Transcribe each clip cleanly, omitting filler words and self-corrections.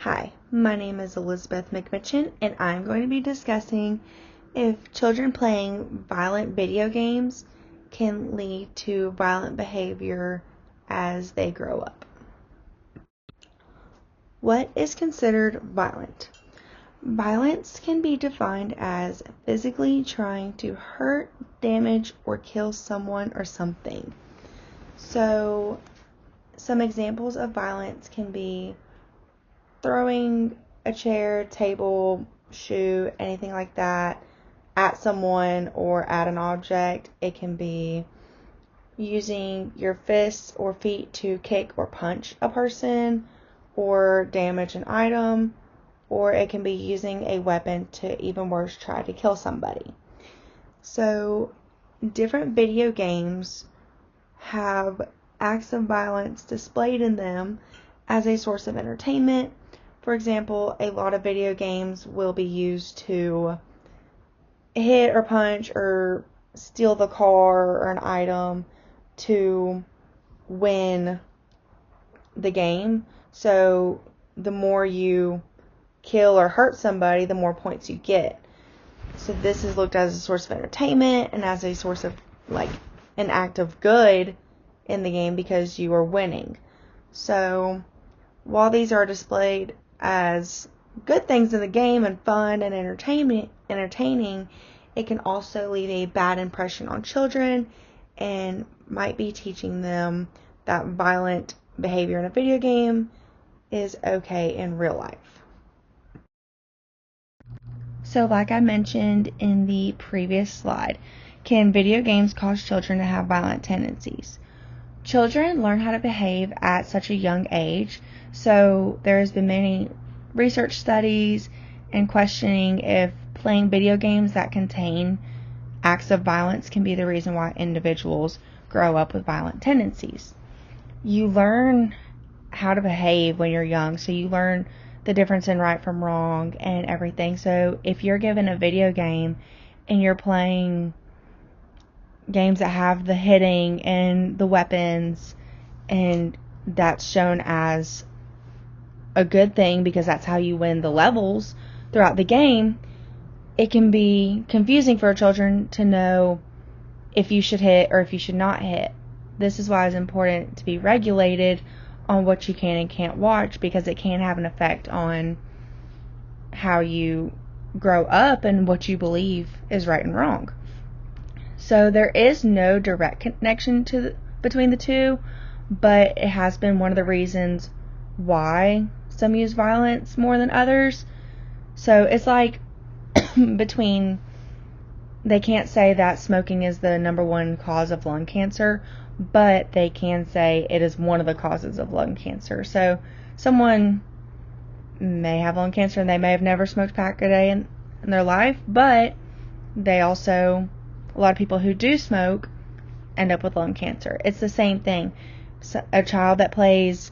Hi, my name is Elizabeth McMitchin, and I'm going to be discussing if children playing violent video games can lead to violent behavior as they grow up. What is considered violent? Violence can be defined as physically trying to hurt, damage, or kill someone or something. So, some examples of violence can be throwing a chair, table, shoe, anything like that at someone or at an object. It can be using your fists or feet to kick or punch a person or damage an item, or it can be using a weapon to, even worse, try to kill somebody. So, different video games have acts of violence displayed in them as a source of entertainment. For example, a lot of video games will be used to hit or punch or steal the car or an item to win the game. So the more you kill or hurt somebody, the more points you get. So this is looked at as a source of entertainment and as a source of an act of good in the game because you are winning. So while these are displayed as good things in the game and fun and entertaining, it can also leave a bad impression on children and might be teaching them that violent behavior in a video game is okay in real life. So like I mentioned in the previous slide, can video games cause children to have violent tendencies? Children learn how to behave at such a young age, so there has been many research studies and questioning if playing video games that contain acts of violence can be the reason why individuals grow up with violent tendencies. You learn how to behave when you're young, so you learn the difference in right from wrong and everything. So if you're given a video game and you're playing games that have the hitting and the weapons, and that's shown as a good thing because that's how you win the levels throughout the game, it can be confusing for children to know if you should hit or if you should not hit. This is why it's important to be regulated on what you can and can't watch, because it can have an effect on how you grow up and what you believe is right and wrong. So there is no direct connection between the two, but it has been one of the reasons why some use violence more than others. So it's like they can't say that smoking is the number one cause of lung cancer, but they can say it is one of the causes of lung cancer. So someone may have lung cancer and they may have never smoked a pack a day in their life, but a lot of people who do smoke end up with lung cancer. It's the same thing. So a child that plays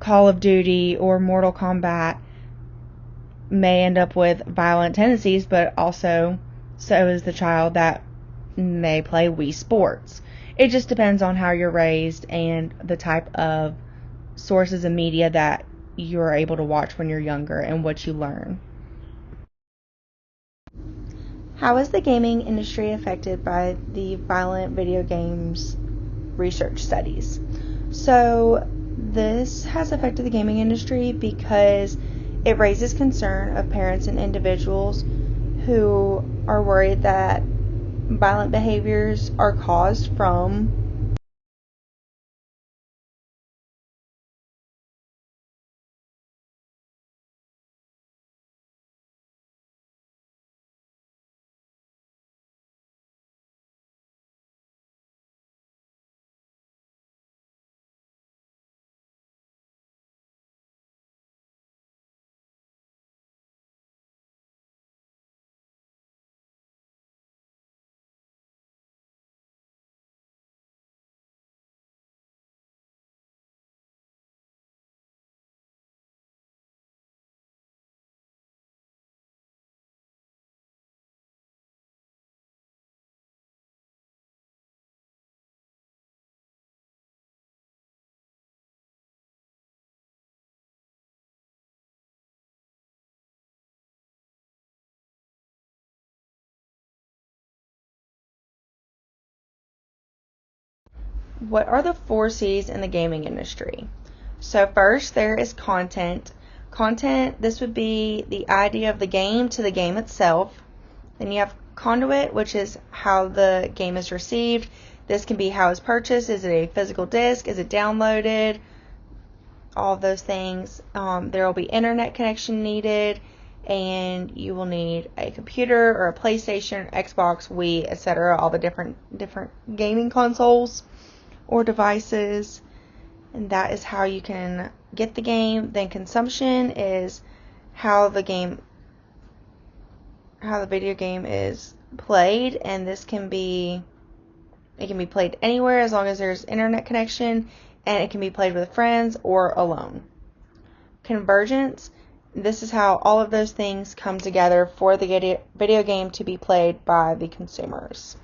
Call of Duty or Mortal Kombat may end up with violent tendencies, but also so is the child that may play Wii Sports. It just depends on how you're raised and the type of sources of media that you're able to watch when you're younger and what you learn. How is the gaming industry affected by the violent video games research studies? So this has affected the gaming industry because it raises concern of parents and individuals who are worried that violent behaviors are caused from What are the 4 C's in the gaming industry? So first, there is content. Content, this would be the idea of the game to the game itself. Then you have conduit, which is how the game is received. This can be how it's purchased. Is it a physical disc? Is it downloaded? All of those things. There will be internet connection needed, and you will need a computer or a PlayStation, Xbox, Wii, etc. All the different gaming consoles or devices, and that is how you can get the game. Then consumption is how the video game is played, and it can be played anywhere as long as there's internet connection, and it can be played with friends or alone. Convergence, this is how all of those things come together for the video game to be played by the consumers.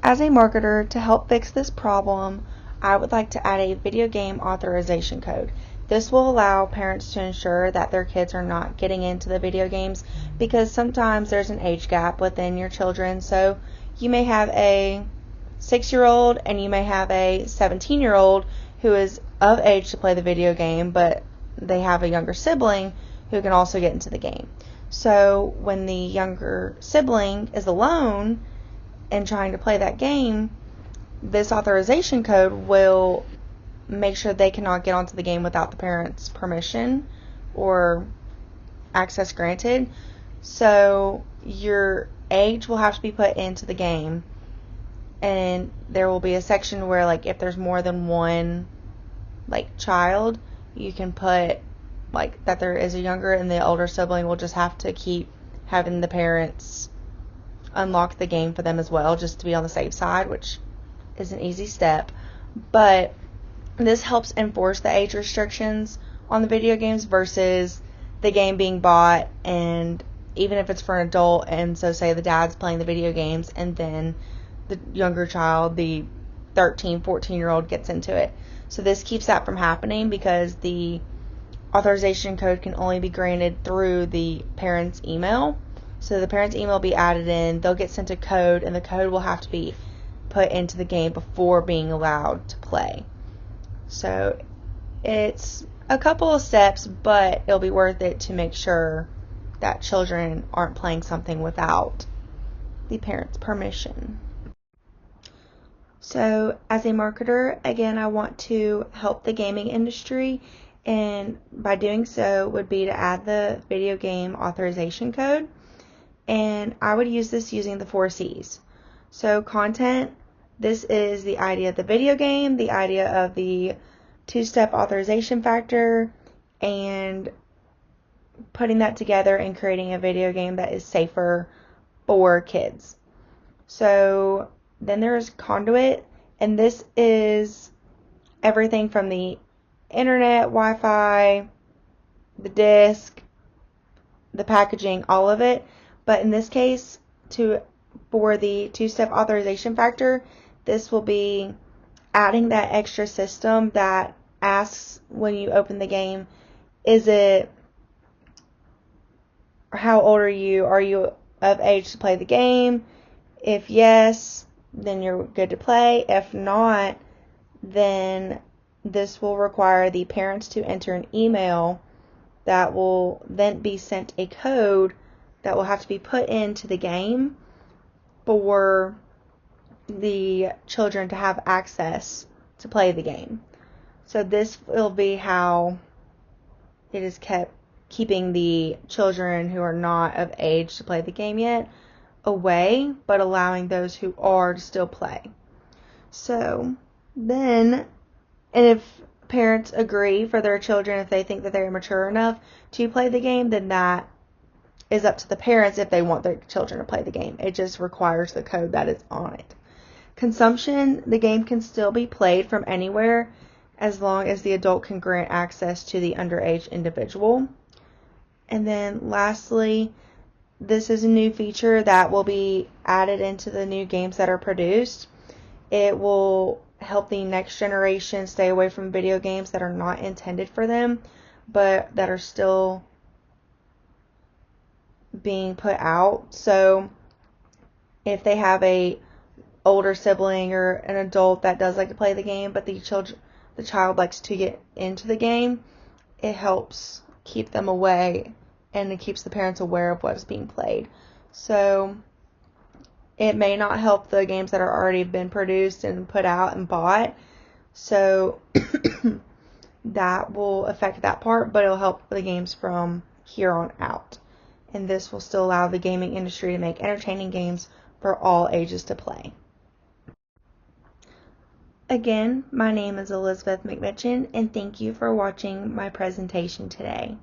As a marketer, to help fix this problem, I would like to add a video game authorization code. This will allow parents to ensure that their kids are not getting into the video games, because sometimes there's an age gap within your children. So you may have a 6-year-old and you may have a 17-year-old who is of age to play the video game, but they have a younger sibling who can also get into the game. So when the younger sibling is alone and trying to play that game, this authorization code will make sure they cannot get onto the game without the parents' permission or access granted. So your age will have to be put into the game, and there will be a section where, like, if there's more than one child, you can put that there is a younger, and the older sibling will just have to keep having the parents unlock the game for them as well, just to be on the safe side, which is an easy step. But this helps enforce the age restrictions on the video games versus the game being bought, and even if it's for an adult, and so say the dad's playing the video games and then the younger child, the 13, 14-year-old, gets into it. So this keeps that from happening, because the authorization code can only be granted through the parent's email. So the parent's email will be added in, they'll get sent a code, and the code will have to be put into the game before being allowed to play. So it's a couple of steps, but it'll be worth it to make sure that children aren't playing something without the parent's permission. So as a marketer, again, I want to help the gaming industry, and by doing so would be to add the video game authorization code, and I would use this using the 4 C's. So content, this is the idea of the video game, the idea of the 2-step authorization factor, and putting that together and creating a video game that is safer for kids. So then there's conduit, and this is everything from the internet, Wi-Fi, the disc, the packaging, all of it. But in this case, for the 2-step authorization factor, this will be adding that extra system that asks when you open the game, how old are you? Are you of age to play the game? If yes, then you're good to play. If not, then this will require the parents to enter an email that will then be sent a code that will have to be put into the game for the children to have access to play the game. So this will be how it is keeping the children who are not of age to play the game yet away, but allowing those who are to still play. So then, and if parents agree for their children, if they think that they're mature enough to play the game, then that is up to the parents if they want their children to play the game. It just requires the code that is on it. Consumption, the game can still be played from anywhere as long as the adult can grant access to the underage individual. And then lastly, this is a new feature that will be added into the new games that are produced. It will help the next generation stay away from video games that are not intended for them, but that are still being put out. So if they have a older sibling or an adult that does like to play the game, but the child likes to get into the game, it helps keep them away and it keeps the parents aware of what is being played. So it may not help the games that are already been produced and put out and bought. So that will affect that part, but it'll help the games from here on out. And this will still allow the gaming industry to make entertaining games for all ages to play. Again, my name is Elizabeth McMitchin, and thank you for watching my presentation today.